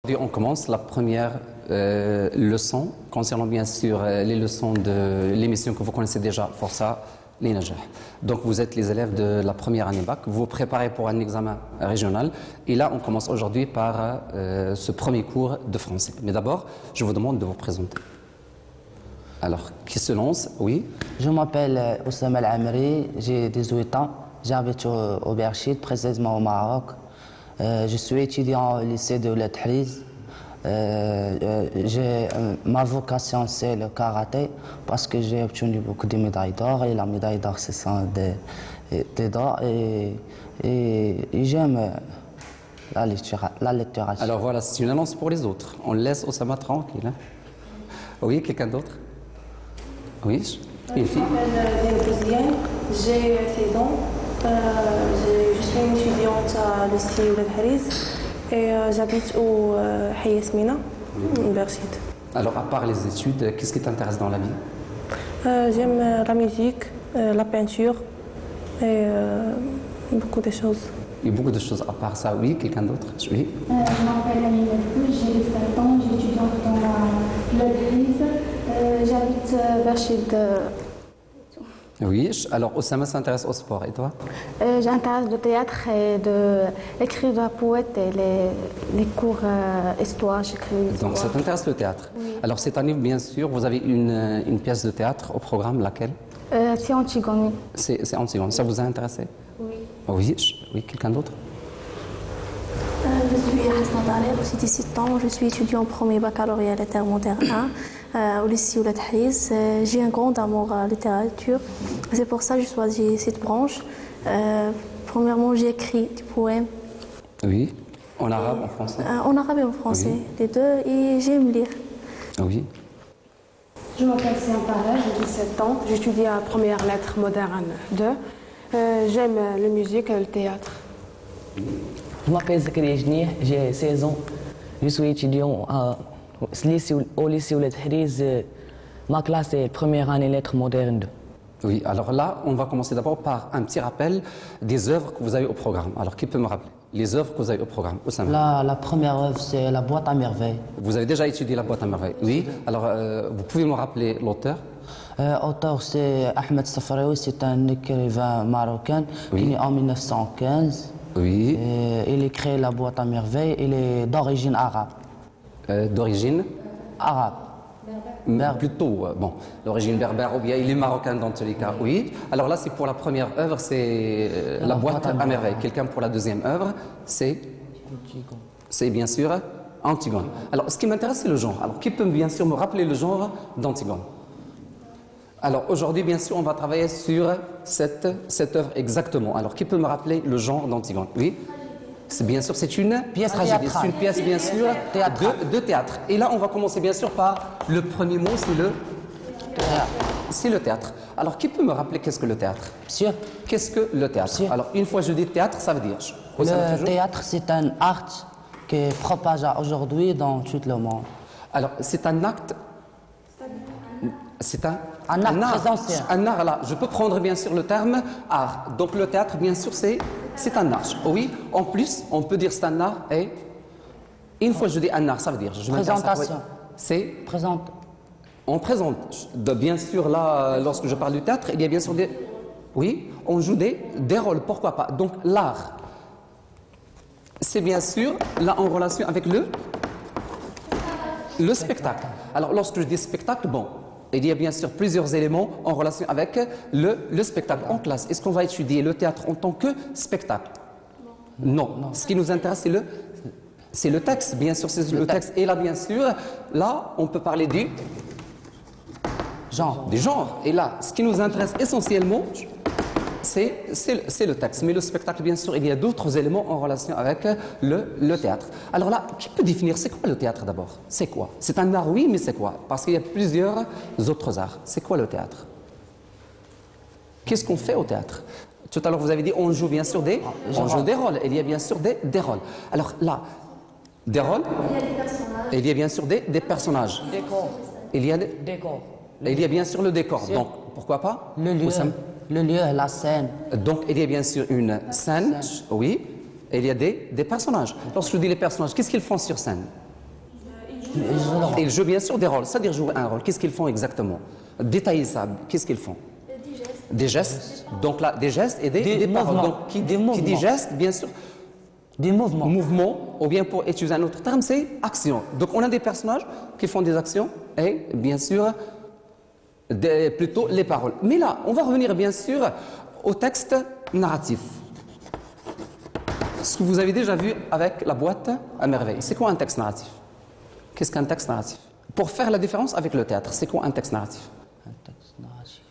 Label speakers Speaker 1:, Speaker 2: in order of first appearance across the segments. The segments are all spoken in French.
Speaker 1: On commence la première leçon concernant bien sûr les leçons de l'émission que vous connaissez déjà, Força les Najah. Donc vous êtes les élèves de la première année bac, vous vous préparez pour un examen régional et là on commence aujourd'hui par ce premier cours de français. Mais d'abord, je vous demande de vous présenter. Alors, qui se lance? Oui.
Speaker 2: Je m'appelle Oussama Al-Amri, j'ai 18 ans, j'habite au Berchid, précisément au Maroc. Je suis étudiant au lycée de Oued ma vocation c'est le karaté parce que j'ai obtenu beaucoup de médailles d'or et la médaille d'or ce sont des d'or et j'aime la littérature.
Speaker 1: Alors voilà, c'est une annonce pour les autres. On laisse Oussama tranquille. Hein. Oui, quelqu'un d'autre? Oui, une fille.
Speaker 3: Je m'appelle Zéna, j'ai 16 ans. Je suis une étudiante à lycée Oued et j'habite au Haïa Yasmina, au Berchid.
Speaker 1: Alors, à part les études, qu'est-ce qui t'intéresse dans la vie?
Speaker 3: J'aime la musique, la peinture et beaucoup de choses.
Speaker 1: Il y a beaucoup de choses à part ça. Oui, quelqu'un d'autre? Oui.
Speaker 4: Je m'appelle Amine Fouj, j'ai 17 ans, j'étudie dans l'Oued j'habite Berchid.
Speaker 1: Oui, alors Oussama s'intéresse au sport, et toi?
Speaker 4: J'intéresse le théâtre et de l'écriture poète et les cours histoire, j'écris l'histoire.
Speaker 1: Donc ça t'intéresse le théâtre?
Speaker 4: Oui.
Speaker 1: Alors cette année, bien sûr, vous avez une pièce de théâtre au programme, laquelle?
Speaker 4: C'est Antigone.
Speaker 1: C'est Antigone, ça vous a intéressé?
Speaker 4: Oui.
Speaker 1: Oui, oui, quelqu'un d'autre?
Speaker 5: Je suis Hasna Daler, j'ai 17 ans, je suis étudiant en premier baccalauréat littéraire 1 au lycée Oued. J'ai un grand amour à la littérature, c'est pour ça que j'ai choisi cette branche. Premièrement, j'ai écrit des poèmes.
Speaker 1: Oui, en arabe, en français?
Speaker 5: En arabe et en français, oui. Les deux, et j'aime lire.
Speaker 1: Oui.
Speaker 6: Je m'appelle Siam Parra, j'ai 17 ans, j'étudie à première lettre moderne 2. J'aime la musique et le théâtre.
Speaker 2: Je m'appelle Zakaria Jnih, j'ai 16 ans. Je suis étudiant au lycée Oued. Ma classe est première année lettres modernes 2.
Speaker 1: Oui, alors là, on va commencer d'abord par un petit rappel des œuvres que vous avez au programme. Alors, qui peut me rappeler les œuvres que vous avez au programme?
Speaker 2: La première œuvre, c'est La boîte à merveilles.
Speaker 1: Vous avez déjà étudié La boîte à merveilles? Oui. Alors, vous pouvez me rappeler l'auteur?
Speaker 2: Auteur, c'est Ahmed Safraoui, c'est un écrivain marocain qui est né en 1915.
Speaker 1: Oui.
Speaker 2: Il a créé La boîte à merveilles. Il est d'origine arabe.
Speaker 1: D'origine
Speaker 2: arabe.
Speaker 1: Plutôt, bon, d'origine berbère ou bien il est marocain dans tous les cas, oui. Alors là, c'est pour la première œuvre, c'est La boîte à merveille. Quelqu'un pour la deuxième œuvre, c'est bien sûr Antigone. Alors, ce qui m'intéresse, c'est le genre. Alors, qui peut bien sûr me rappeler le genre d'Antigone? Alors, aujourd'hui, bien sûr, on va travailler sur cette œuvre exactement. Alors, qui peut me rappeler le genre d'Antigone? Oui. C'est bien sûr, c'est une pièce tragédie. C'est une pièce, bien sûr, de théâtre. Et là, on va commencer, bien sûr, par le premier mot, c'est le théâtre. Alors, qui peut me rappeler qu'est-ce que le théâtre?
Speaker 2: Monsieur.
Speaker 1: Qu'est-ce que le théâtre? Monsieur. Alors, une fois je dis théâtre, ça veut dire...
Speaker 2: Le théâtre, c'est un art qui est propagé aujourd'hui dans tout le monde.
Speaker 1: Alors, c'est un acte... C'est un
Speaker 2: art très ancien.
Speaker 1: Un art, là, je peux prendre bien sûr le terme art. Donc le théâtre, bien sûr, c'est un art. Oui, en plus, on peut dire c'est un art et une fois je dis un art, ça veut dire...
Speaker 2: Présentation.
Speaker 1: C'est...
Speaker 2: Présente.
Speaker 1: On présente. Bien sûr, là, lorsque je parle du théâtre, il y a bien sûr des... Oui, on joue des rôles, pourquoi pas. Donc l'art, c'est bien sûr là en relation avec le spectacle. Alors lorsque je dis spectacle, bon... Il y a bien sûr plusieurs éléments en relation avec le spectacle en classe. Est-ce qu'on va étudier le théâtre en tant que spectacle? Non. Ce qui nous intéresse, c'est le texte. Bien sûr, c'est le texte. Et là, bien sûr, là, on peut parler du genre. Du genre. Et là, ce qui nous intéresse essentiellement, c'est le texte. Mais le spectacle, bien sûr, il y a d'autres éléments en relation avec le théâtre. Alors là, qui peut définir c'est quoi le théâtre d'abord? C'est quoi? C'est un art, oui, mais c'est quoi? Parce qu'il y a plusieurs autres arts. C'est quoi le théâtre? Qu'est-ce qu'on fait au théâtre? Tout à l'heure, vous avez dit on joue bien sûr des rôles. Il y a bien sûr des rôles. Alors là, des rôles, il y a bien sûr des personnages.
Speaker 2: Décor.
Speaker 1: Il y a des
Speaker 2: décors.
Speaker 1: Il y a bien sûr le décor. Donc, pourquoi pas?
Speaker 2: Le lieu, la scène.
Speaker 1: Donc, il y a bien sûr une scène, oui, et il y a des personnages. Lorsque je dis les personnages, qu'est-ce qu'ils font sur scène? Ils jouent bien sûr des rôles, c'est-à-dire jouer un rôle. Qu'est-ce qu'ils font exactement? Détaillez ça, qu'est-ce qu'ils font? Des gestes. Donc là, des gestes et des paroles. Donc qui dit geste, bien sûr,
Speaker 2: Des mouvements.
Speaker 1: mouvement, ou bien pour utiliser un autre terme, c'est action. Donc on a des personnages qui font des actions et bien sûr plutôt les paroles. Mais là, on va revenir bien sûr au texte narratif. Ce que vous avez déjà vu avec la boîte à merveille. C'est quoi un texte narratif? Qu'est-ce qu'un texte narratif? Pour faire la différence avec le théâtre, c'est quoi un texte narratif?
Speaker 2: Un texte narratif.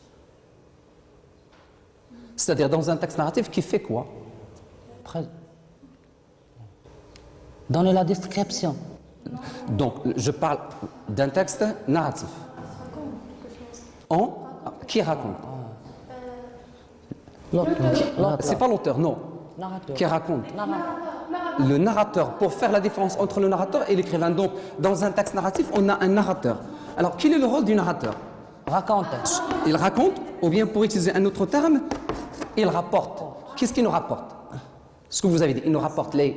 Speaker 1: C'est-à-dire dans un texte narratif qui fait quoi?
Speaker 2: Donner la description.
Speaker 1: Donc, je parle d'un texte narratif. Qui raconte? C'est pas l'auteur, non.
Speaker 2: Narrateur.
Speaker 1: Qui raconte? Le narrateur. Pour faire la différence entre le narrateur et l'écrivain. Donc, dans un texte narratif, on a un narrateur. Alors, quel est le rôle du narrateur?
Speaker 2: Raconte.
Speaker 1: Il raconte, ou bien pour utiliser un autre terme, il rapporte. Qu'est-ce qu'il nous rapporte? Ce que vous avez dit, il nous rapporte les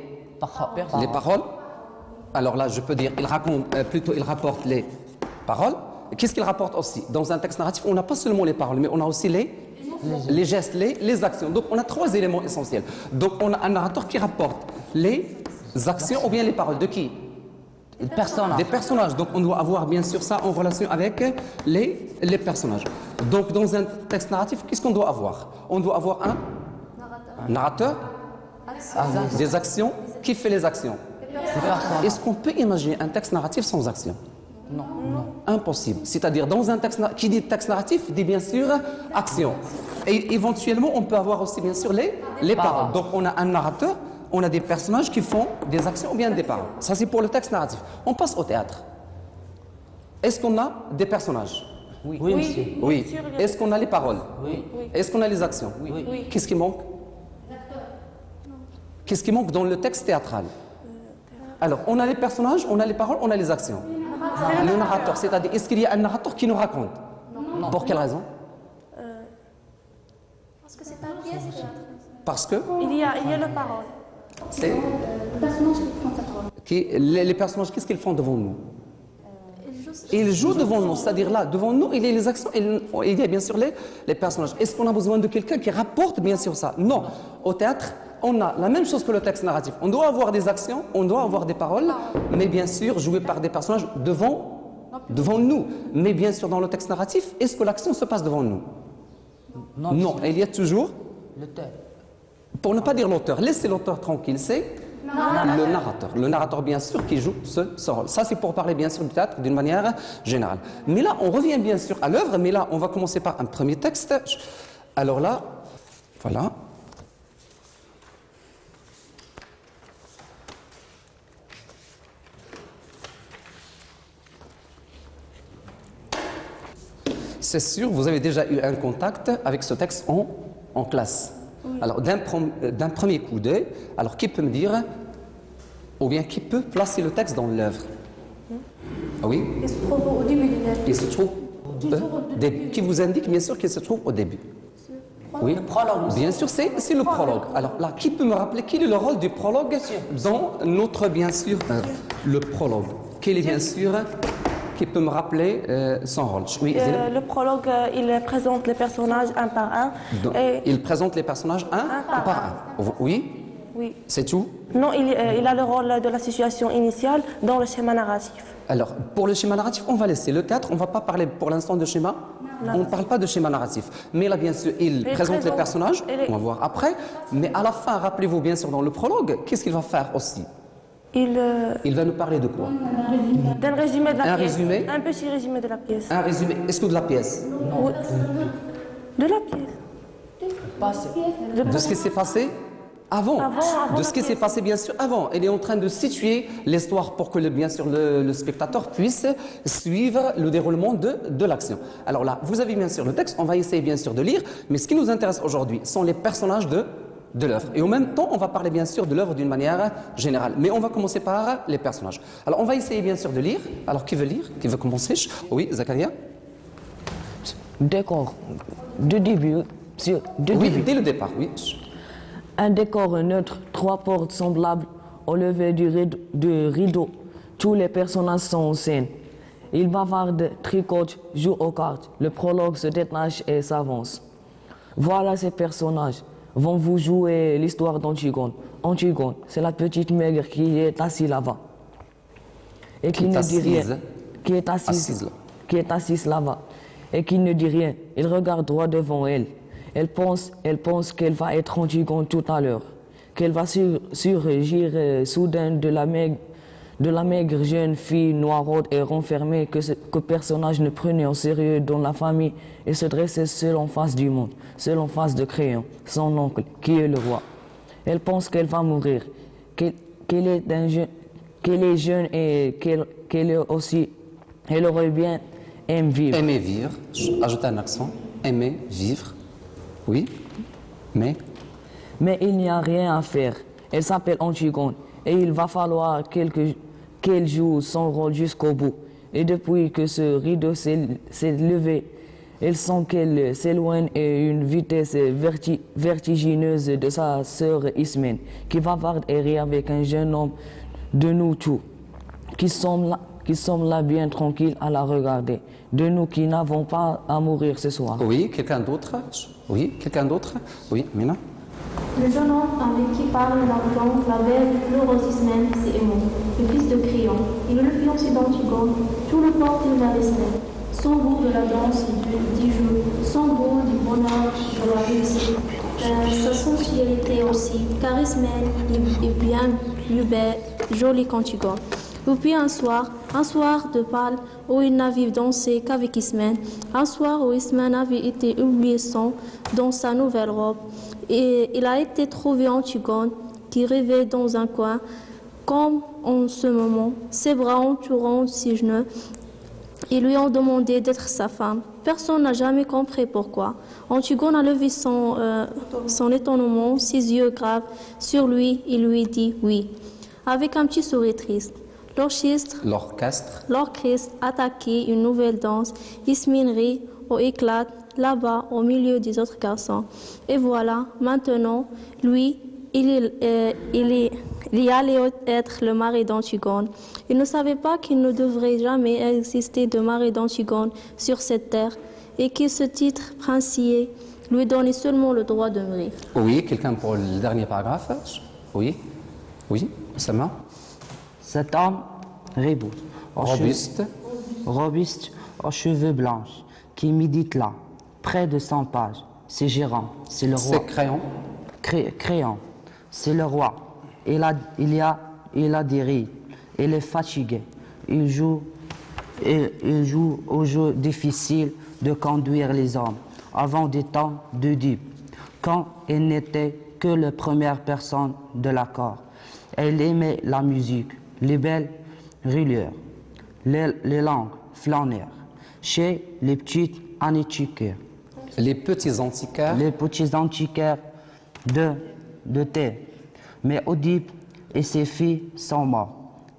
Speaker 1: paroles. Alors là, je peux dire, il raconte, plutôt il rapporte les paroles. Qu'est-ce qu'il rapporte aussi? Dans un texte narratif, on n'a pas seulement les paroles, mais on a aussi les gestes, les actions. Donc on a trois éléments essentiels. Donc on a un narrateur qui rapporte les actions ou bien les paroles de qui? Des personnages. Donc on doit avoir bien sûr ça en relation avec les personnages. Donc dans un texte narratif, qu'est-ce qu'on doit avoir? On doit avoir un narrateur, des actions. Qui fait les actions? Est-ce qu'on peut imaginer un texte narratif sans action?
Speaker 2: Non.
Speaker 1: Impossible. C'est-à-dire dans un texte qui dit texte narratif dit bien sûr action. Et éventuellement on peut avoir aussi bien sûr les paroles. Donc on a un narrateur, on a des personnages qui font des actions ou bien des paroles. Ça c'est pour le texte narratif. On passe au théâtre. Est-ce qu'on a des personnages?
Speaker 2: Oui.
Speaker 1: Oui. Est-ce qu'on a les paroles?
Speaker 2: Oui.
Speaker 1: Est-ce qu'on a les actions?
Speaker 2: Oui.
Speaker 1: Qu'est-ce qui manque? Qu'est-ce qui manque dans le texte théâtral? Alors, on a les personnages, on a les paroles, on a les actions. Le narrateur, c'est-à-dire, est-ce qu'il y a un narrateur qui nous raconte? Non. Pour quelle raison?
Speaker 5: Parce que c'est pas une pièce théâtre.
Speaker 1: Parce que
Speaker 3: Il y a le parole.
Speaker 1: c'est
Speaker 4: Le personnage qui prend cette rôle.
Speaker 1: les personnages, qu'est-ce qu'ils font devant nous? Ils jouent devant nous, c'est-à-dire là, devant nous, il y a les actions, il y a bien sûr les personnages. Est-ce qu'on a besoin de quelqu'un qui rapporte bien sûr ça? Non. Au théâtre, on a la même chose que le texte narratif. On doit avoir des actions, on doit avoir des paroles, mais bien sûr jouées par des personnages devant nous. Mais bien sûr, dans le texte narratif, est-ce que l'action se passe devant nous? Non. Il y a toujours, pour ne pas dire l'auteur, laissez l'auteur tranquille, c'est le narrateur. Le narrateur, bien sûr, qui joue ce rôle. Ça, c'est pour parler, bien sûr, du théâtre d'une manière générale. Mais là, on revient, bien sûr, à l'œuvre, mais là, on va commencer par un premier texte. Alors là, voilà. C'est sûr, vous avez déjà eu un contact avec ce texte en classe. Oui. Alors, d'un premier coup d'œil, alors qui peut me dire, ou bien qui peut placer le texte dans l'œuvre? Oui?
Speaker 5: Il se trouve au début de l'œuvre.
Speaker 1: Il se trouve qui vous indique bien sûr qu'il se trouve au début. Oui, le prologue. Bien sûr, c'est le prologue. Alors là, qui peut me rappeler quel est le rôle du prologue dans notre, bien sûr, le prologue? Quel est bien sûr, qui peut me rappeler son rôle? Oui,
Speaker 3: le prologue, il présente les personnages un par un.
Speaker 1: Donc, il présente les personnages un par un. Oui?
Speaker 3: Oui.
Speaker 1: C'est tout?
Speaker 3: Non, il a le rôle de la situation initiale dans le schéma narratif.
Speaker 1: Alors, pour le schéma narratif, on va laisser le théâtre. On ne va pas parler pour l'instant de schéma. On ne parle pas de schéma narratif. Mais là, bien sûr, il présente les personnages. On va voir après. Mais à la fin, rappelez-vous, bien sûr, dans le prologue, qu'est-ce qu'il va faire aussi? Il va nous parler de quoi?
Speaker 3: D'un résumé de la pièce.
Speaker 1: Résumé?
Speaker 3: Un petit résumé de la pièce.
Speaker 1: Un résumé. Est-ce que de la pièce?
Speaker 3: Non. Oui. De la pièce.
Speaker 1: De ce qui s'est passé avant de ce qui s'est passé bien sûr avant. Elle est en train de situer l'histoire pour que bien sûr le spectateur puisse suivre le déroulement de l'action. Alors là, vous avez bien sûr le texte, on va essayer bien sûr de lire, mais ce qui nous intéresse aujourd'hui sont les personnages de l'œuvre. Et en même temps, on va parler bien sûr de l'œuvre d'une manière générale. Mais on va commencer par les personnages. Alors on va essayer bien sûr de lire. Alors qui veut lire? Qui veut commencer? Oui, Zakaria?
Speaker 7: Décor. De début.
Speaker 1: Dès le départ, oui.
Speaker 7: Un décor neutre, 3 portes semblables au lever du rideau Tous les personnages sont en scène. Ils bavardent, tricotent, jouent aux cartes. Le prologue se détache et s'avance. Voilà ces personnages. Vont vous jouer l'histoire d'Antigone. Antigone, c'est la petite maigre qui est assise là-bas. Et qui ne dit rien. Qui est assise là-bas. Et qui ne dit rien. Il regarde droit devant elle. Elle pense qu'elle va être Antigone tout à l'heure. Qu'elle va surgir soudain de la maigre jeune fille noiraude et renfermée que personnage ne prenait au sérieux dans la famille et se dressait seul en face du monde, seul en face de Créon, son oncle, qui est le roi. Elle pense qu'elle va mourir, qu'elle est jeune et elle aurait bien aimé vivre.
Speaker 1: Aimer vivre, ajoute un accent, aimer vivre, oui, mais
Speaker 7: il n'y a rien à faire. Elle s'appelle Antigone et il va falloir qu'elle joue son rôle jusqu'au bout. Et depuis que ce rideau s'est levé, elle sent qu'elle s'éloigne à une vitesse vertigineuse de sa sœur Ismène, qui bavarde et rit avec un jeune homme de nous tous, qui sommes là bien tranquilles à la regarder, de nous qui n'avons pas à mourir ce soir.
Speaker 1: oui, quelqu'un d'autre? Oui, quelqu'un d'autre? Oui, Mina?
Speaker 5: Le jeune homme avec qui parle l'argent, la belle, l'heureuse Ismène, c'est Aimon, le fils de Créon. Il est le fiancé d'Antigone, tout le porte de la Ismène. Son goût de la danse et du jeu, son goût du bonheur, de la réussite, sa sensualité aussi, car Ismène est bien plus belle, jolie qu'Antigone. Et puis un soir de Pâle, où il n'avait dansé qu'avec Ismène, un soir où Ismène avait été oublié dans sa nouvelle robe, et il a été trouvé Antigone, qui rêvait dans un coin, comme en ce moment, ses bras entourant ses genoux. Ils lui ont demandé d'être sa femme. Personne n'a jamais compris pourquoi. Antigone a levé son étonnement, ses yeux graves sur lui, il lui dit oui, avec un petit sourire triste. L'orchestre attaquait une nouvelle danse. Ismène rit ou éclate là-bas au milieu des autres garçons. Et voilà, maintenant, lui, il allait être le mari d'Antigone. Il ne savait pas qu'il ne devrait jamais exister de mari d'Antigone sur cette terre et que ce titre princier lui donnait seulement le droit de mourir.
Speaker 1: Oui, quelqu'un pour le dernier paragraphe? Oui, Sama?
Speaker 2: Cet homme, robuste, aux cheveux blancs, qui médite là, près de 100 pages. C'est Gérant, c'est le roi.
Speaker 1: C'est Créon.
Speaker 2: Créon, c'est le roi. Il a des rides, il est fatigué. Il joue au jeu difficile de conduire les hommes avant des temps de dupe, quand il n'était que la première personne de l'accord. Elle aimait la musique, les belles reliures, les langues flâneurs, chez les petites antiquaires.
Speaker 1: Les petits antiquaires.
Speaker 2: Les petits antiquaires de terre. Mais Oedipe et ses filles sont morts.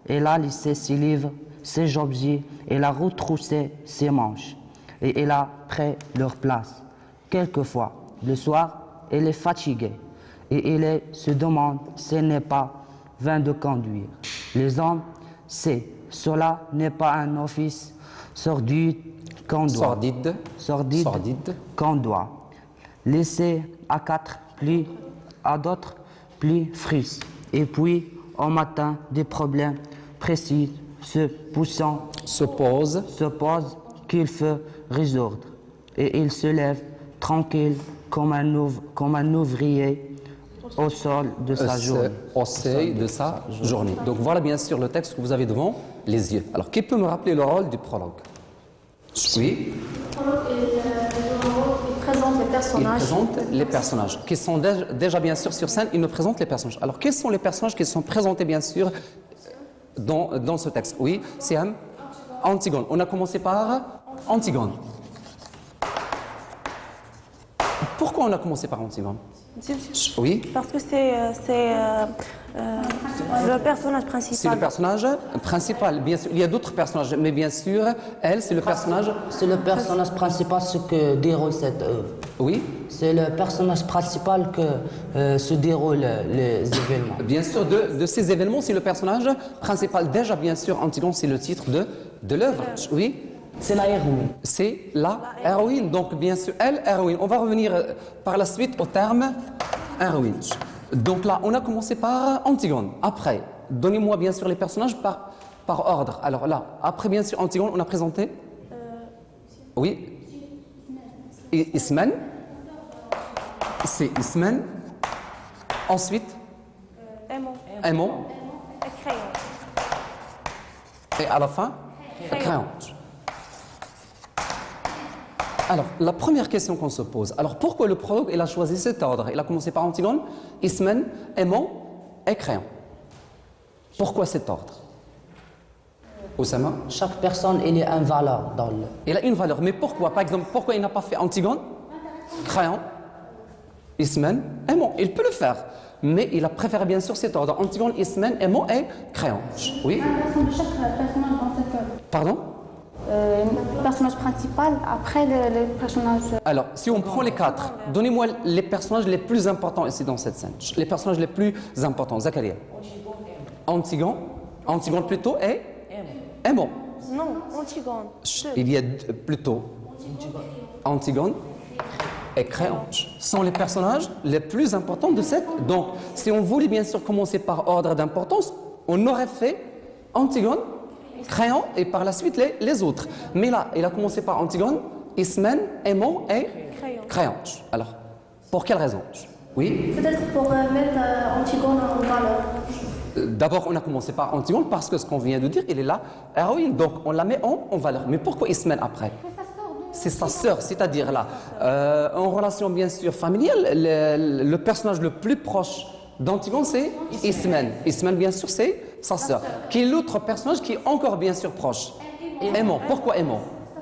Speaker 2: Elle a laissé ses livres, ses objets, elle a retroussé ses manches. Et elle a pris leur place. Quelquefois, le soir, elle est fatiguée. Et elle se demande si ce n'est pas vain de conduire. Les hommes, cela n'est pas un office sordide qu'on doit. Sordide qu'on doit laisser à d'autres plus frises. Et puis, au matin, des problèmes précis se posent qu'il faut résoudre. Et il se lève tranquille comme un ouvrier au sol de sa journée.
Speaker 1: Au seuil de sa journée. Donc voilà bien sûr le texte que vous avez devant les yeux. Alors qui peut me rappeler le rôle du prologue? Oui.
Speaker 5: Le prologue il présente les personnages.
Speaker 1: Il présente les personnages qui sont déjà bien sûr sur scène. Il nous présente les personnages. Alors quels sont les personnages qui sont présentés bien sûr dans ce texte? Oui, c'est Antigone. On a commencé par Antigone. Pourquoi on a commencé par Antigone? Oui.
Speaker 3: Parce que c'est le personnage principal.
Speaker 1: C'est le personnage principal, bien sûr. Il y a d'autres personnages, mais bien sûr, elle, c'est le personnage...
Speaker 2: C'est le personnage principal ce que déroule cette œuvre.
Speaker 1: Oui.
Speaker 2: C'est le personnage principal que se déroulent les événements.
Speaker 1: Bien sûr, de ces événements, c'est le personnage principal. Déjà, bien sûr, Antigone, c'est le titre de l'œuvre. Oui.
Speaker 7: C'est la héroïne.
Speaker 1: C'est la héroïne. Donc, bien sûr, elle, héroïne. On va revenir par la suite au terme héroïne. Donc là, on a commencé par Antigone. Après, donnez-moi bien sûr les personnages par ordre. Alors là, après bien sûr Antigone, on a présenté oui. Ismène. C'est Ismène. Ensuite Aimon.
Speaker 3: Et Créon.
Speaker 1: Et à la fin Créon. Alors, la première question qu'on se pose, alors pourquoi le prologue il a choisi cet ordre? Il a commencé par Antigone, Ismène, Aimon et Créon. Pourquoi cet ordre? Oussama?
Speaker 2: Chaque personne, il y a une valeur dans le...
Speaker 1: Il a une valeur, mais pourquoi? Par exemple, pourquoi il n'a pas fait Antigone, Créon, Ismène, Aimon? Il peut le faire, mais il a préféré bien sûr cet ordre. Antigone, Ismène, Aimon et Créon. Oui?
Speaker 4: De chaque personnage dans cette œuvre.
Speaker 1: Pardon?
Speaker 4: Le personnage principal, après le personnage...
Speaker 1: Alors, si on prend les quatre, donnez-moi les personnages les plus importants ici dans cette scène. Les personnages les plus importants. Zacharia. Antigone. Antigone plutôt et Aimon.
Speaker 3: Non, Antigone.
Speaker 1: Il y a plutôt Antigone et Créon sont les personnages les plus importants de cette. Donc, si on voulait bien sûr commencer par ordre d'importance, on aurait fait Antigone, Créon et par la suite les autres. Mais là, il a commencé par Antigone, Ismène, Aimon et Créon. Alors, pour quelle raison? Oui.
Speaker 5: Peut-être pour mettre Antigone en valeur.
Speaker 1: D'abord, on a commencé par Antigone parce que ce qu'on vient de dire, il est là, héroïne, donc on la met en valeur. Mais pourquoi Ismène après? C'est sa sœur, c'est-à-dire là, en relation bien sûr familiale, le personnage le plus proche d'Antigone, c'est Ismène. Ismène, bien sûr, c'est sa sœur. Qui est l'autre personnage qui est encore bien sûr proche? Aimon. Pourquoi Aimon?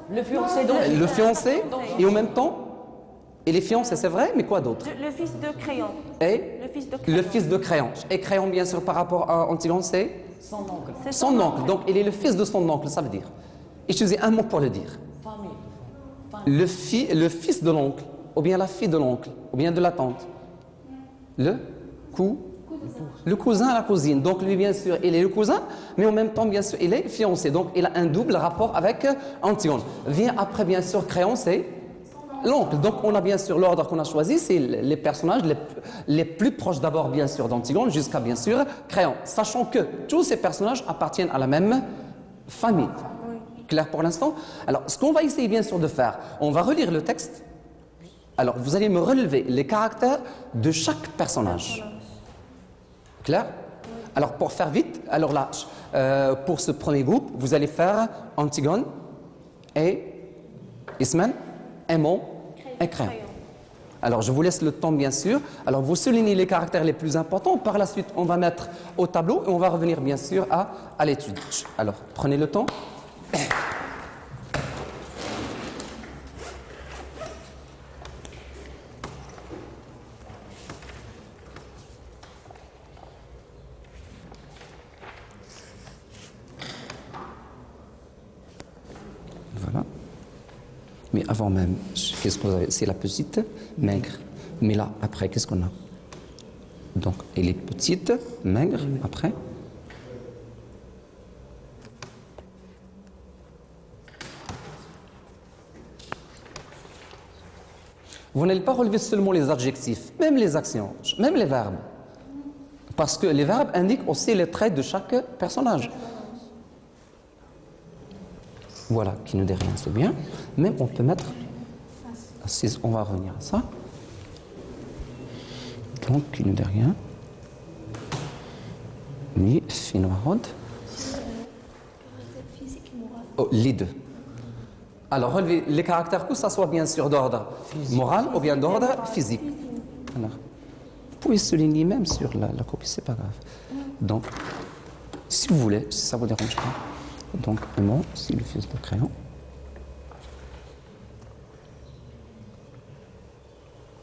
Speaker 7: Le fiancé donc.
Speaker 1: Le fiancé, et en même temps, il est fiancé, c'est vrai, mais quoi d'autre?
Speaker 3: Le fils de Créon.
Speaker 1: Et le fils de Créon. Et Créon, bien sûr, par rapport à Antigone, c'est
Speaker 7: Son oncle.
Speaker 1: son oncle. Donc, il est le fils de son oncle, ça veut dire. Utilisez un mot pour le dire. Le fils de l'oncle, ou bien la fille de l'oncle, ou bien de la tante. Le cousin, la cousine. Donc, lui, bien sûr, il est le cousin, mais en même temps, bien sûr, il est fiancé. Donc, il a un double rapport avec Antigone. Vient après, bien sûr, Créon, c'est l'oncle. Donc, on a bien sûr l'ordre qu'on a choisi, c'est les personnages les plus proches d'abord, bien sûr, d'Antigone, jusqu'à, bien sûr, Créon. Sachant que tous ces personnages appartiennent à la même famille. Clair pour l'instant? Alors, ce qu'on va essayer, bien sûr, de faire, on va relire le texte. Alors, vous allez me relever les caractères de chaque personnage. Clair? Alors, pour faire vite, alors là, pour ce premier groupe, vous allez faire Antigone et Ismène, Aimon et Créon. Alors, je vous laisse le temps, bien sûr. Alors, vous soulignez les caractères les plus importants. Par la suite, on va mettre au tableau et on va revenir, bien sûr, à l'étude. Alors, prenez le temps. Voilà. Mais avant même, qu'est-ce que vous avez? C'est la petite, maigre. Mais là, après, qu'est-ce qu'on a? Donc, elle est petite, maigre, après. Vous n'allez pas relever seulement les adjectifs, même les actions, même les verbes. Parce que les verbes indiquent aussi les traits de chaque personnage. Voilà, qui ne dit rien, c'est bien. Même on peut mettre... On va revenir à ça. Donc, qui ne dit rien. Ni, oh, les deux. Alors, relevez les caractères, que ça soit bien sûr d'ordre moral ou bien d'ordre physique. Alors, vous pouvez souligner même sur la copie, c'est pas grave. Donc, si vous voulez, si ça vous dérange pas. Donc, Aimon, c'est le fils de Créon.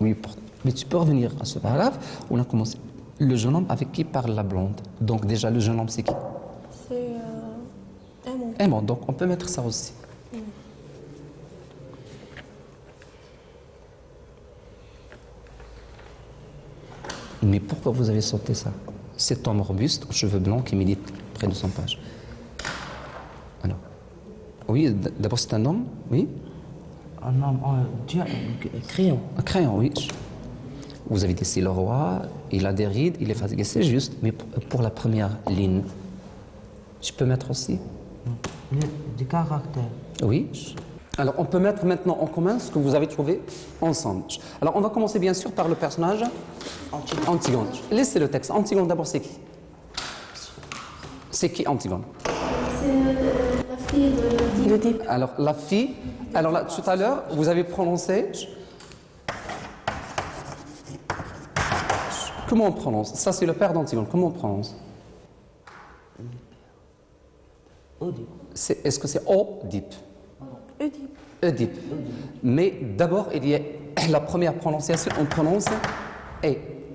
Speaker 1: Oui, mais tu peux revenir à ce paragraphe. On a commencé. Le jeune homme avec qui parle la blonde. Donc déjà, le jeune homme, c'est qui?
Speaker 3: C'est Aimon.
Speaker 1: Aimon, donc on peut mettre ça aussi. Mais pourquoi vous avez sauté ça? Cet homme robuste, aux cheveux blancs, qui médite près de son page. Alors, oui, d'abord c'est un homme, oui?
Speaker 2: Un homme, crayon.
Speaker 1: Un crayon, oui. Vous avez dit le roi, il a des rides, il est fatigué, c'est juste. Mais pour la première ligne, je peux mettre aussi?
Speaker 2: Du caractère.
Speaker 1: Oui. Alors, on peut mettre maintenant en commun ce que vous avez trouvé ensemble. Alors, on va commencer bien sûr par le personnage Antigone. Laissez le texte. Antigone, d'abord, c'est qui? C'est qui Antigone?
Speaker 5: C'est la fille de
Speaker 3: Oedipe.
Speaker 1: Alors, la fille. Alors là, tout à l'heure, vous avez prononcé. Comment on prononce? Ça, c'est le père d'Antigone. Comment on prononce? Est-ce que c'est Oedipe?
Speaker 3: Oedipe.
Speaker 1: Oedipe. Mais d'abord, il y a la première prononciation, on prononce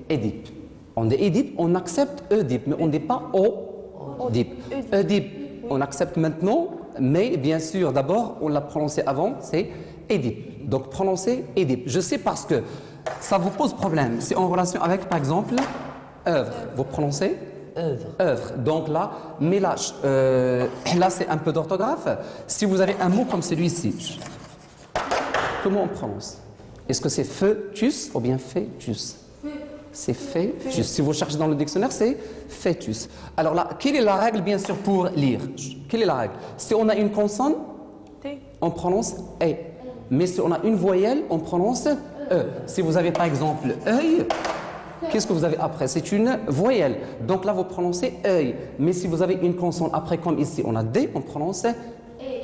Speaker 1: Édipe. On dit Édipe, on accepte Oedipe, mais on ne dit pas Oedipe. Oedipe, on accepte maintenant, mais bien sûr, d'abord, on l'a prononcé avant, c'est Édipe. Donc, prononcez Édipe. Je sais parce que ça vous pose problème. C'est en relation avec, par exemple, œuvre. Vous prononcez œuvre. Donc là, mais là c'est un peu d'orthographe. Si vous avez un mot comme celui-ci, comment on prononce? Est-ce que c'est fœtus ou bien fœtus? C'est fœtus. Si vous cherchez dans le dictionnaire, c'est fœtus. Alors là, quelle est la règle, bien sûr, pour lire? Quelle est la règle? Si on a une consonne, on prononce E. Mais si on a une voyelle, on prononce E. Si vous avez par exemple œil, qu'est-ce que vous avez après? C'est une voyelle. Donc là, vous prononcez œil. Mais si vous avez une consonne après, comme ici, on a D, on prononce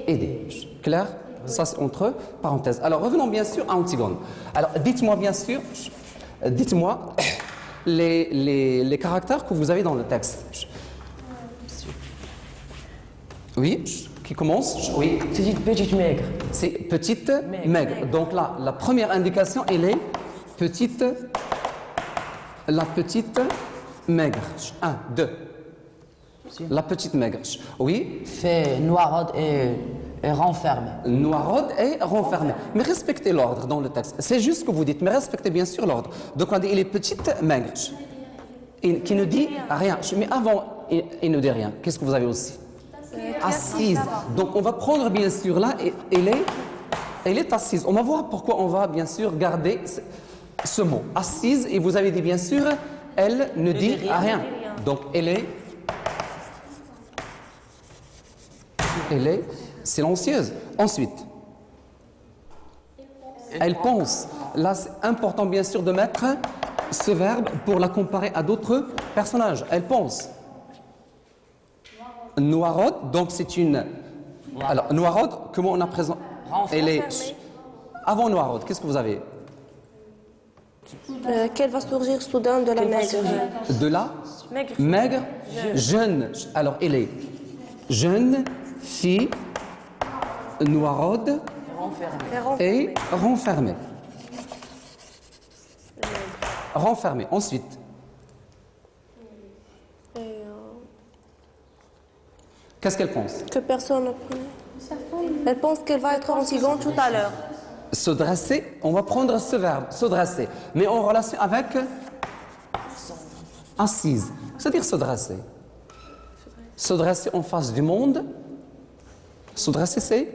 Speaker 1: ED. Clair? Ça, c'est entre parenthèses. Alors, revenons bien sûr à Antigone. Alors, dites-moi bien sûr, dites-moi les caractères que vous avez dans le texte. Oui? Qui commence? Oui.
Speaker 7: C'est petite maigre.
Speaker 1: C'est petite maigre. Donc là, la première indication, elle est petite. La petite maigre. 1, 2. La petite maigre. Oui.
Speaker 2: Fait noiraude et renfermé.
Speaker 1: Noiraude et renfermé. Mais respectez l'ordre dans le texte. C'est juste ce que vous dites, mais respectez bien sûr l'ordre. Donc on dit, il est petite maigre. Qui ne dit rien. Mais avant, il ne dit rien. Qu'est-ce que vous avez aussi? Assise. Donc on va prendre bien sûr là, et elle est assise. On va voir pourquoi on va bien sûr garder ce mot, assise, et vous avez dit bien sûr, elle ne dit rien. Donc elle est silencieuse. Ensuite, elle pense. Là, c'est important bien sûr de mettre ce verbe pour la comparer à d'autres personnages. Elle pense. Noiraude, donc c'est une... Alors, noiraude, comment on a présenté? Elle est... Avant noiraude, qu'est-ce que vous avez?
Speaker 3: Qu'elle va surgir soudain de la maigre.
Speaker 1: De la maigre, jeune. Alors, elle est jeune, fille, noiraude et renfermée. Renfermée. Ensuite, qu'est-ce qu'elle pense?
Speaker 3: Que personne ne prend. Elle pense qu'elle va être Antigone tout à l'heure.
Speaker 1: Se dresser, on va prendre ce verbe, se dresser, mais en relation avec assise, c'est-à-dire se dresser. Se dresser en face du monde. Se dresser, c'est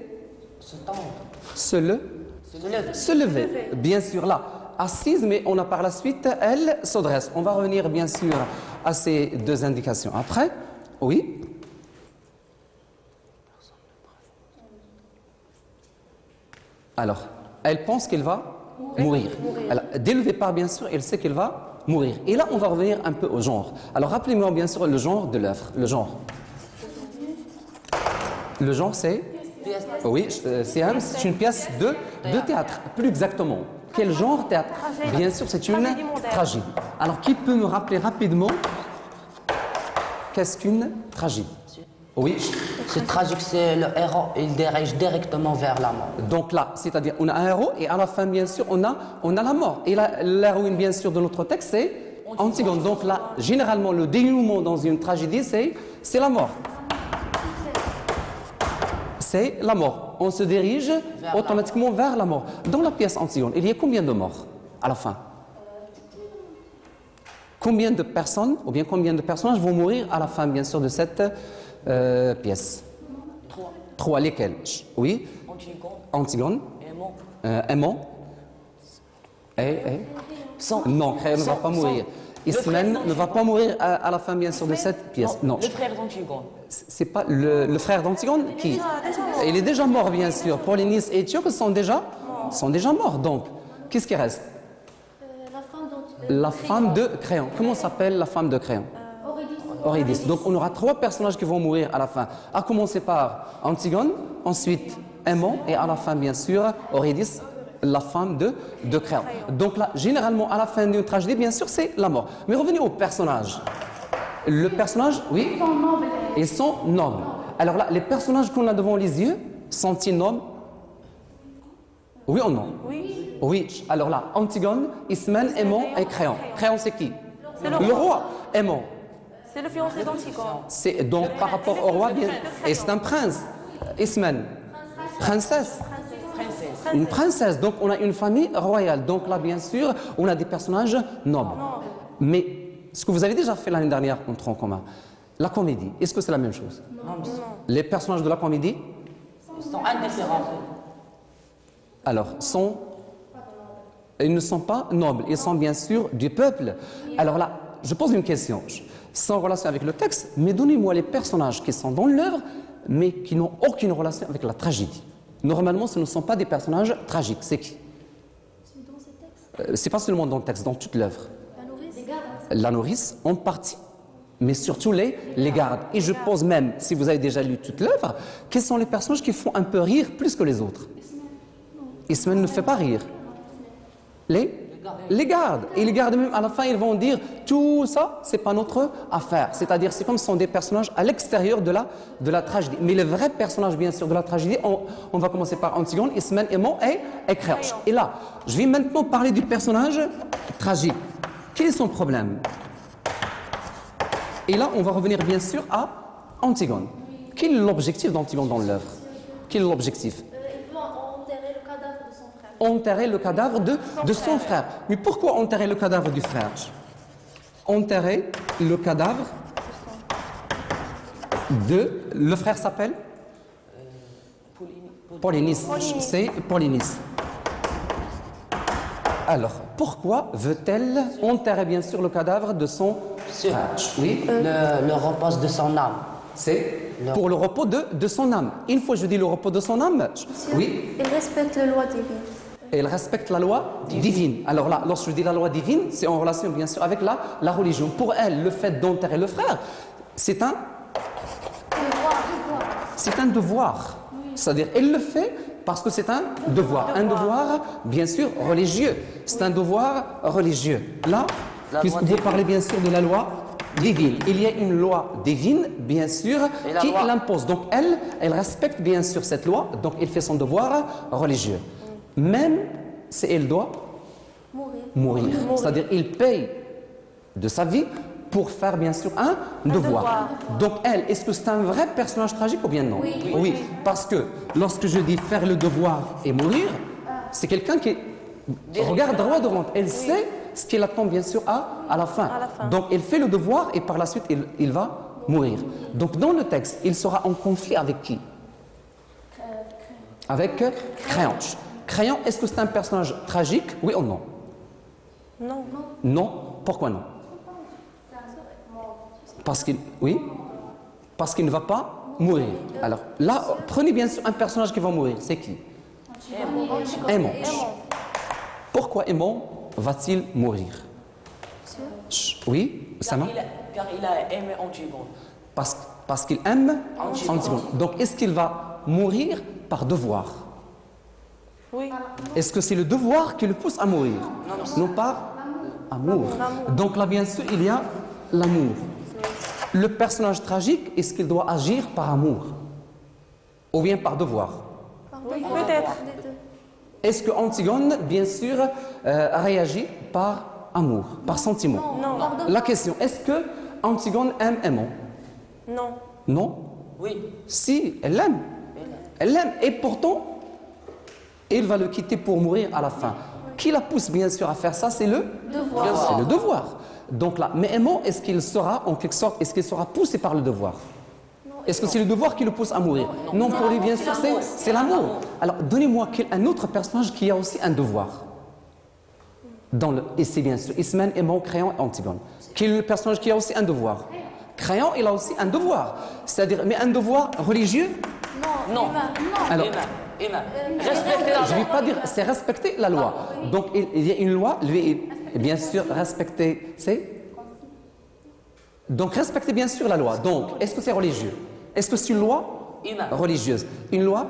Speaker 1: se lever. Bien sûr, là, assise, mais on a par la suite, elle se dresse. On va revenir bien sûr à ces deux indications. Après, oui. Alors, elle pense qu'elle va mourir. Alors, dès le départ, bien sûr, elle sait qu'elle va mourir. Et là, on va revenir un peu au genre. Alors, rappelez-moi bien sûr le genre de l'œuvre. Le genre. Le genre, c'est... Oui, c'est une pièce de théâtre, plus exactement. Quel genre théâtre? Bien sûr, c'est une tragédie. Alors, qui peut me rappeler rapidement qu'est-ce qu'une tragédie? Oui,
Speaker 2: C'est tragique, c'est le héros, il dirige directement vers la mort.
Speaker 1: Donc là, c'est-à-dire on a un héros et à la fin, bien sûr, on a la mort. Et l'héroïne, bien sûr, de notre texte, c'est Antigone. Donc là, généralement, le dénouement dans une tragédie, c'est la mort. C'est la mort. On se dirige automatiquement vers la mort. Dans la pièce Antigone, il y a combien de morts à la fin? Combien de personnes, ou bien combien de personnages vont mourir à la fin, bien sûr, de cette pièce? Trois. Lesquels? Oui. Antigone. Aimant. Non, Créon ne va pas mourir. Ismène ne va pas mourir à la fin, bien sûr, de cette pièce. Non.
Speaker 7: Le frère d'Antigone.
Speaker 1: C'est pas le frère d'Antigone qui? Il est déjà mort, bien sûr. Polynice et Étiope sont déjà morts. Donc, qu'est-ce qui reste? La femme de Créon. Comment s'appelle la femme de Créon? Eurydice. Donc, on aura trois personnages qui vont mourir à la fin. À commencer par Antigone, ensuite Aimant et à la fin, bien sûr, Eurydice, la femme de Créon. Donc là, généralement, à la fin d'une tragédie, bien sûr, c'est la mort. Mais revenez au personnage. Le personnage, oui, ils sont nobles. Alors là, les personnages qu'on a devant les yeux, sont-ils nobles? Oui ou non? Oui. Alors là, Antigone, Ismène, Aimant et Créon. Créon, c'est qui? Le roi. Aimant.
Speaker 3: C'est le fiancé d'Antigone.
Speaker 1: C'est donc par rapport au roi, bien. Et c'est un prince. Ismène, princesse. Une princesse. Donc on a une famille royale. Donc là, bien sûr, on a des personnages nobles. Mais ce que vous avez déjà fait l'année dernière en tronc commun, la comédie, est-ce que c'est la même chose?
Speaker 2: Non.
Speaker 1: Les personnages de la comédie?
Speaker 2: Ils sont indifférents.
Speaker 1: Alors, ils ne sont pas nobles, ils sont bien sûr du peuple. Alors là, je pose une question, sans relation avec le texte, mais donnez-moi les personnages qui sont dans l'œuvre, mais qui n'ont aucune relation avec la tragédie. Normalement, ce ne sont pas des personnages tragiques. C'est qui? C'est pas seulement dans le texte, dans toute l'œuvre. La nourrice, en partie, mais surtout les gardes. Et je pose même, si vous avez déjà lu toute l'œuvre, quels sont les personnages qui font un peu rire plus que les autres? Ismène ne fait pas rire. Les gardes. Et les gardes même à la fin, ils vont dire tout ça, c'est pas notre affaire. C'est-à-dire, c'est comme ce sont des personnages à l'extérieur de la tragédie. Mais les vrais personnages, bien sûr, de la tragédie, on va commencer par Antigone, Ismène, Aimant et Créon. Et là, je vais maintenant parler du personnage tragique. Quel est son problème? Et là, on va revenir bien sûr à Antigone. Quel est l'objectif d'Antigone dans l'œuvre? Quel est l'objectif?
Speaker 5: Il veut enterrer le cadavre de son frère.
Speaker 1: Enterrer le cadavre de son frère. Mais pourquoi enterrer le cadavre du frère? Enterrer le cadavre de... Le frère s'appelle Polynice. C'est Polynice. Alors, pourquoi veut-elle enterrer bien sûr le cadavre de son frère? Oui.
Speaker 2: Le repose de son âme.
Speaker 1: C'est pour le repos de son âme. Une fois je dis le repos de son âme, oui.
Speaker 5: Il respecte la loi divine.
Speaker 1: Elle respecte la loi divine. Alors là, lorsque je dis la loi divine, c'est en relation bien sûr avec la religion. Pour elle, le fait d'enterrer le frère, c'est un devoir. C'est-à-dire, elle le fait parce que c'est un devoir. Un devoir, bien sûr, religieux. C'est un devoir religieux. Là, puisque vous parlez bien sûr de la loi divine, il y a une loi divine, bien sûr, qui l'impose. Donc, elle respecte bien sûr cette loi, donc elle fait son devoir religieux. Même si elle doit mourir. C'est-à-dire, il paye de sa vie pour faire bien sûr un devoir. Donc elle, est-ce que c'est un vrai personnage tragique ou bien non? Oui, parce que lorsque je dis faire le devoir et mourir, c'est quelqu'un qui regarde droit devant. Elle sait ce qu'il attend bien sûr à la fin. Donc elle fait le devoir et par la suite il va mourir. Donc dans le texte, il sera en conflit avec qui? Avec Créon. Créon, est-ce que c'est un personnage tragique? Oui ou non?
Speaker 3: Non.
Speaker 1: Non. Pourquoi non? Parce qu'il ne va pas mourir. Alors là, prenez bien sûr un personnage qui va mourir. C'est qui? Aimant. Pourquoi Aimant va-t-il mourir? Oui, Sama?
Speaker 7: Car il a aimé Antigone.
Speaker 1: Parce qu'il aime Antigone. Donc est-ce qu'il va mourir par devoir?
Speaker 3: Oui.
Speaker 1: Est-ce que c'est le devoir qui le pousse à mourir? Non, pas amour. Donc là, bien sûr, il y a l'amour. Le personnage tragique, est-ce qu'il doit agir par amour? ou bien par devoir?
Speaker 3: Oui, peut-être.
Speaker 1: Est-ce que Antigone, bien sûr, réagit par amour, par sentiment?
Speaker 3: Non.
Speaker 1: La question, est-ce que Antigone aime Aimon?
Speaker 3: Non.
Speaker 1: Non?
Speaker 7: Oui.
Speaker 1: Si, elle l'aime. Elle l'aime. Et pourtant, il va le quitter pour mourir à la fin. Qui la pousse, bien sûr, à faire ça? C'est le devoir. C'est le devoir. Donc là, mais Aimon, est-ce qu'il sera, en quelque sorte, est-ce qu'il sera poussé par le devoir? Est-ce que c'est le devoir qui le pousse à mourir? Non, pour lui, bien sûr, c'est l'amour. Alors, donnez-moi un autre personnage qui a aussi un devoir. Et c'est bien sûr Ismène, Aimon, Créon et Antigone. Qui est le personnage qui a aussi un devoir? Créon, il a aussi un devoir. C'est-à-dire, mais un devoir religieux?
Speaker 7: Non.
Speaker 1: Alors,
Speaker 7: Respectez la
Speaker 1: je ne vais pas dire, c'est respecter la loi. Donc, il y a une loi, lui, bien sûr, respecter, c'est? Donc, respecter bien sûr la loi. Donc, est-ce que c'est religieux? Est-ce que c'est une loi religieuse? Une loi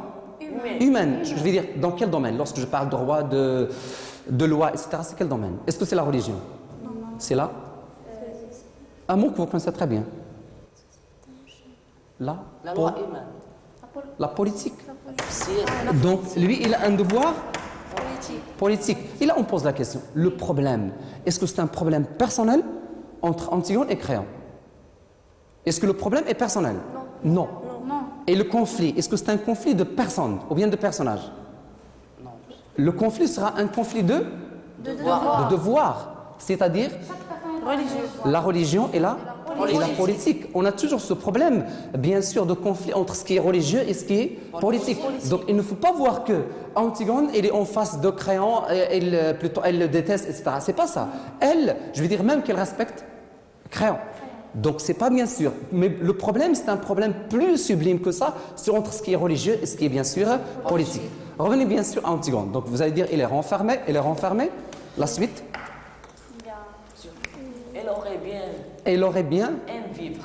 Speaker 1: humaine. Je veux dire, dans quel domaine? Lorsque je parle de roi, de loi, etc., c'est quel domaine? Est-ce que c'est la religion? C'est là? Un mot que vous connaissez très bien. La
Speaker 7: loi humaine.
Speaker 1: La politique. Donc, lui, il a un devoir politique. Et là, on pose la question. Le problème, est-ce que c'est un problème personnel entre Antigone et Créon? Est-ce que le problème est personnel? Non. Et le conflit, est-ce que c'est un conflit de personnes ou bien de personnages? Non. Le conflit sera un conflit de devoir. C'est-à-dire la religion et la politique. On a toujours ce problème, bien sûr, de conflit entre ce qui est religieux et ce qui est politique. Donc, il ne faut pas voir que Antigone, elle est en face de Créon, elle le déteste, etc. C'est pas ça. Elle, je veux dire même qu'elle respecte Créon. Donc, c'est pas bien sûr. Mais le problème, c'est un problème plus sublime que ça, c'est entre ce qui est religieux et ce qui est bien sûr politique. Revenez bien sûr à Antigone. Donc, vous allez dire, elle est renfermée. La suite? Elle aurait bien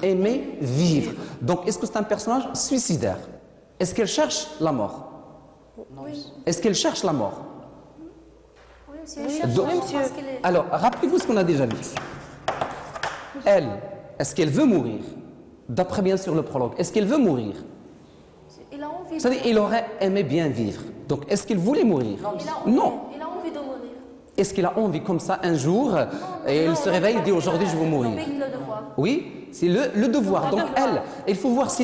Speaker 1: aimé vivre. Donc, est-ce que c'est un personnage suicidaire? Est-ce qu'elle cherche la mort?
Speaker 5: Oui.
Speaker 1: Est-ce qu'elle cherche la mort?
Speaker 5: Oui, monsieur.
Speaker 1: Alors, rappelez-vous ce qu'on a déjà vu. Elle, est-ce qu'elle veut mourir? D'après bien sûr le prologue, est-ce qu'elle veut mourir?
Speaker 5: Il a envie.
Speaker 1: C'est-à-dire, il aurait aimé bien vivre. Donc, est-ce qu'il voulait mourir? Non.
Speaker 5: Il a envie de mourir.
Speaker 1: Est-ce qu'il a envie comme ça un jour et il se réveille et dit aujourd'hui je vais mourir? Oui, c'est le devoir. Donc elle, il faut voir ces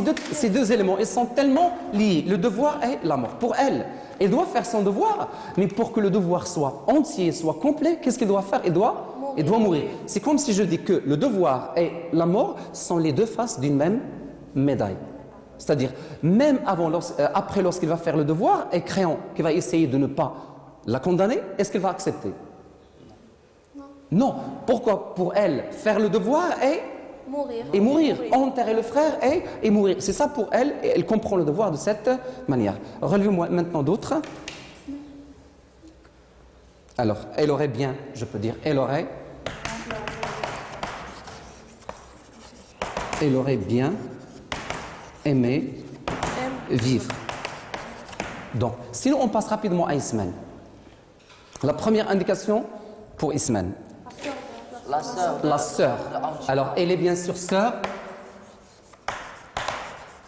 Speaker 1: deux éléments, ils sont tellement liés, le devoir et la mort. Pour elle, elle doit faire son devoir, mais pour que le devoir soit entier, soit complet, qu'est-ce qu'elle doit faire? Elle doit mourir. C'est comme si je dis que le devoir et la mort sont les deux faces d'une même médaille. C'est-à-dire, même après lorsqu'il va faire le devoir, et Créon qui va essayer de ne pas la condamner, est-ce qu'elle va accepter? Non. Pourquoi? Pour elle, faire le devoir et mourir. Enterrer le frère et mourir. C'est ça pour elle, et elle comprend le devoir de cette manière. Relevez-moi maintenant d'autres. Alors, elle aurait bien, je peux dire, elle aurait bien aimé vivre. Donc, sinon on passe rapidement à Ismène. La première indication pour Ismène. La sœur. Alors, elle est bien sûr sœur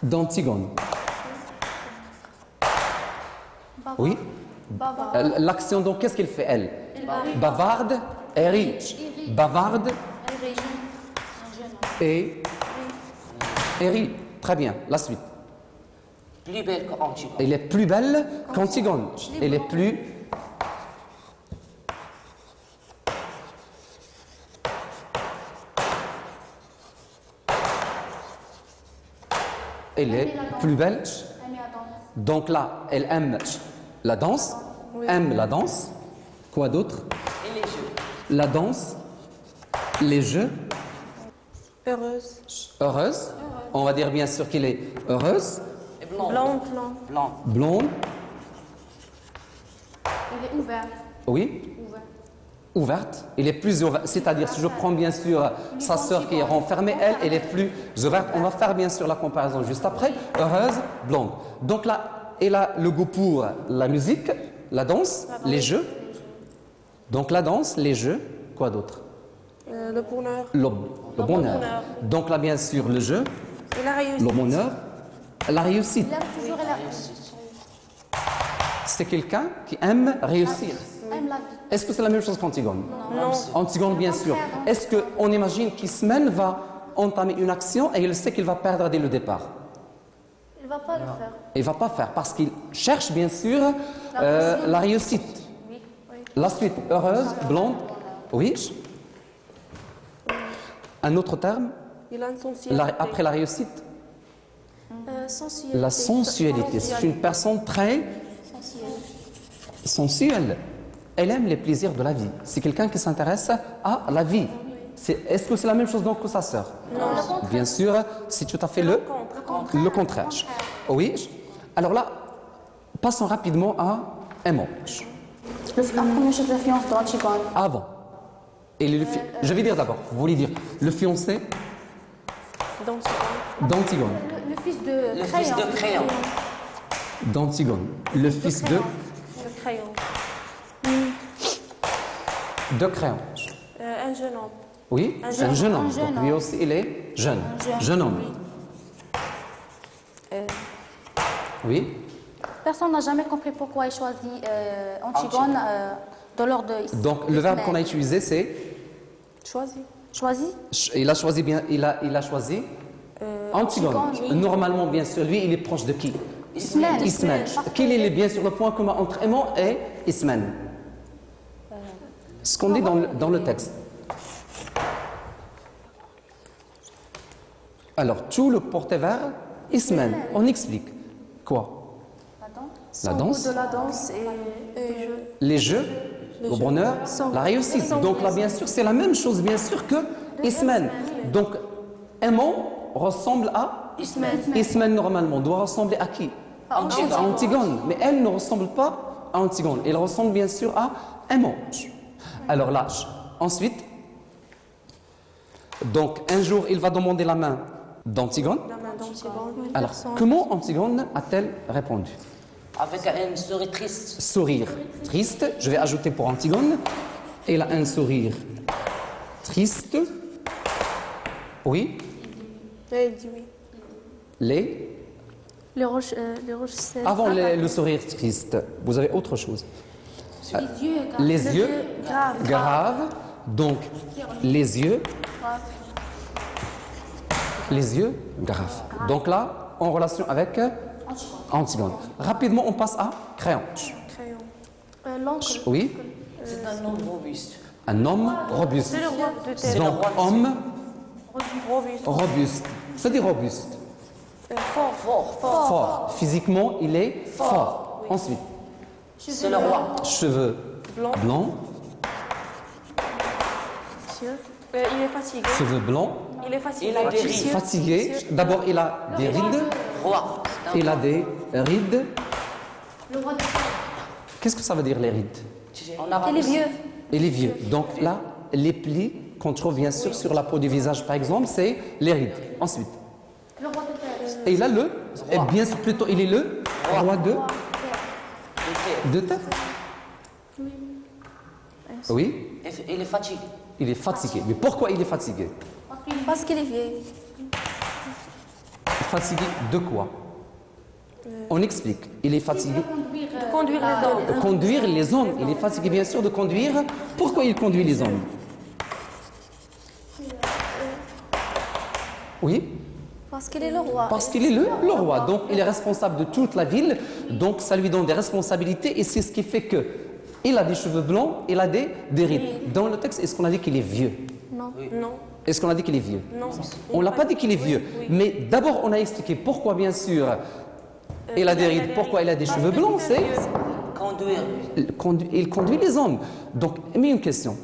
Speaker 1: d'Antigone. Oui. L'action, donc, qu'est-ce qu'elle fait, elle? Bavarde et rit. Bavarde et rit. Très bien. La suite.
Speaker 7: Plus belle qu'Antigone.
Speaker 1: Elle est plus belle qu'Antigone. Elle est plus... Elle est plus belle. Donc là, elle aime la danse. Aime la danse. Quoi d'autre?
Speaker 7: Et les jeux.
Speaker 1: La danse. Les jeux. Heureuse. On va dire bien sûr qu'elle est heureuse.
Speaker 7: Et blonde.
Speaker 1: Blonde.
Speaker 5: Elle est ouverte.
Speaker 1: Oui. Ouverte. Elle est plus ouverte. C'est-à-dire, si je prends bien sûr sa sœur qui est renfermée, elle est plus ouverte. On va faire bien sûr la comparaison juste après. Heureuse, blonde. Donc là, elle a le goût pour la musique, la danse, les jeux. Donc la danse, les jeux, quoi d'autre?
Speaker 3: Le bonheur.
Speaker 1: Le bonheur. Donc là, bien sûr, le jeu,
Speaker 3: Et la réussite.
Speaker 1: le bonheur La réussite.
Speaker 8: Il aime toujours la
Speaker 1: C'est quelqu'un qui aime réussir.
Speaker 8: aime la vie.
Speaker 1: Est-ce que c'est la même chose qu'Antigone?
Speaker 3: Non.
Speaker 1: Antigone, bien sûr. Est-ce qu'on imagine qu'Ismène va entamer une action et il sait qu'il va perdre dès le départ?
Speaker 8: Il ne va pas le faire.
Speaker 1: Il ne va pas faire parce qu'il cherche bien sûr la réussite.
Speaker 8: Oui.
Speaker 1: La suite, heureuse, blonde. Oui. Un autre terme,
Speaker 3: Il a une sensibilité.
Speaker 1: après la réussite,
Speaker 5: Sensualité.
Speaker 1: la sensualité. C'est une personne très sensuelle. Elle aime les plaisirs de la vie. C'est quelqu'un qui s'intéresse à la vie. Est-ce que c'est la même chose donc que sa sœur?
Speaker 8: Non.
Speaker 1: Bien sûr, c'est tout à fait le contraire. Oui. Alors là, passons rapidement à aimant.
Speaker 8: La première chose, la fiancée d'Antigone.
Speaker 1: Avant. Je vais dire d'abord, vous voulez dire le fiancé d'Antigone.
Speaker 8: Le fils de Créon.
Speaker 1: D'Antigone. Le fils de
Speaker 3: Le crayon.
Speaker 1: Créon.
Speaker 3: Un jeune homme.
Speaker 1: Oui, un jeune homme. Donc lui aussi, il est jeune. Jeune homme. Oui.
Speaker 8: Personne n'a jamais compris pourquoi il choisit Antigone dans l'ordre de.
Speaker 1: Donc le verbe qu'on a utilisé, c'est
Speaker 3: Choisi.
Speaker 8: Choisi.
Speaker 1: il a choisi bien, il a choisi Antigone. Normalement, bien sûr, lui, il est proche de qui?
Speaker 8: Ismène.
Speaker 1: Ismène. Quel est bien sûr le point commun entre aimant et Ismène? Ce qu'on dit dans le texte. Alors, tout le portait vers Ismène. On explique. Quoi? La danse.
Speaker 5: De la danse et
Speaker 1: Les jeux, le bonheur, la réussite. Donc là, bien sûr, c'est la même chose, bien sûr, que Ismène. Donc, aimant ressemble à
Speaker 8: Ismène.
Speaker 1: Ismène, normalement, doit ressembler à qui? À Antigone. Mais elle ne ressemble pas à Antigone. Elle ressemble, bien sûr, à aimant. Alors là, ensuite, donc, un jour, il va demander la main d'Antigone.
Speaker 3: La main d'Antigone.
Speaker 1: Alors, comment Antigone a-t-elle répondu?
Speaker 2: Avec un sourire triste.
Speaker 1: Sourire triste, je vais ajouter pour Antigone. Elle a un sourire triste. Oui.
Speaker 3: Il dit oui.
Speaker 5: les roches c'est
Speaker 1: Avant le sourire triste, vous avez autre chose. Les yeux graves. Donc, les yeux graves. Donc là, en relation avec Antigone. Rapidement, on passe à Créon.
Speaker 5: l'oncle.
Speaker 1: Oui.
Speaker 2: C'est un homme robuste.
Speaker 1: Un homme robuste.
Speaker 3: C'est le roi de terre.
Speaker 1: Donc, homme
Speaker 3: Robuste.
Speaker 1: robuste. C'est-à-dire robuste.
Speaker 3: Fort.
Speaker 1: Fort. Physiquement, il est fort. Ensuite,
Speaker 2: C'est le roi.
Speaker 1: cheveux blancs.
Speaker 3: Il est fatigué.
Speaker 1: Cheveux blancs.
Speaker 3: Il est fatigué.
Speaker 2: Il a des rides.
Speaker 1: Fatigué. D'abord, il a des rides.
Speaker 2: Roi.
Speaker 1: Il a des rides.
Speaker 8: Le roi de
Speaker 1: Qu'est-ce que ça veut dire, les rides?
Speaker 2: On a
Speaker 8: Il est vieux.
Speaker 1: Il est vieux. Donc là, les plis qu'on trouve bien sûr sur la peau du visage, par exemple, c'est les rides. Ensuite,
Speaker 8: Le roi de terre.
Speaker 1: et il a le, et bien sûr, plutôt, il est le roi de terre. Oui,
Speaker 2: Il est fatigué.
Speaker 1: il est fatigué. Mais pourquoi il est fatigué?
Speaker 5: Parce qu'il est vieil.
Speaker 1: Fatigué de quoi? On explique. Il est fatigué
Speaker 3: De conduire les hommes.
Speaker 1: de conduire les hommes. Il est fatigué, bien sûr, de conduire. Pourquoi il conduit les hommes? Oui,
Speaker 5: Parce qu'il est le roi.
Speaker 1: parce qu'il est le roi. Donc, il est responsable de toute la ville. Donc, ça lui donne des responsabilités. Et c'est ce qui fait que il a des cheveux blancs, il a des rides. Dans le texte, est-ce qu'on a dit qu'il est vieux?
Speaker 3: Non.
Speaker 1: Est-ce qu'on a dit qu'il est vieux?
Speaker 3: Non.
Speaker 1: On l'a pas dit qu'il est vieux. Mais d'abord, on a expliqué pourquoi, bien sûr, il a des rides, pourquoi il a des cheveux blancs. C'est
Speaker 2: Conduire.
Speaker 1: il conduit les hommes. Donc, mais une question.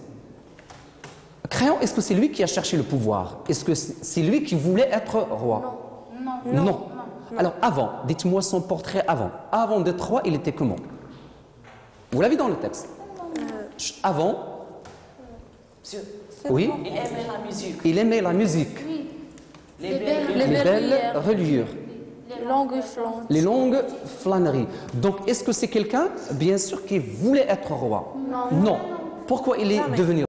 Speaker 1: Créon, est-ce que c'est lui qui a cherché le pouvoir? Est-ce que c'est lui qui voulait être roi? Non. Alors, avant, dites-moi son portrait avant. Avant d'être roi, il était comment? Vous l'avez dans le texte. Avant,
Speaker 2: Monsieur,
Speaker 1: oui,
Speaker 2: il aimait la musique.
Speaker 1: il aimait la musique,
Speaker 2: Les
Speaker 1: les belles reliures,
Speaker 5: Longue flanc.
Speaker 1: les longues flâneries. Donc, est-ce que c'est quelqu'un, bien sûr, qui voulait être roi? Non. Pourquoi il est devenu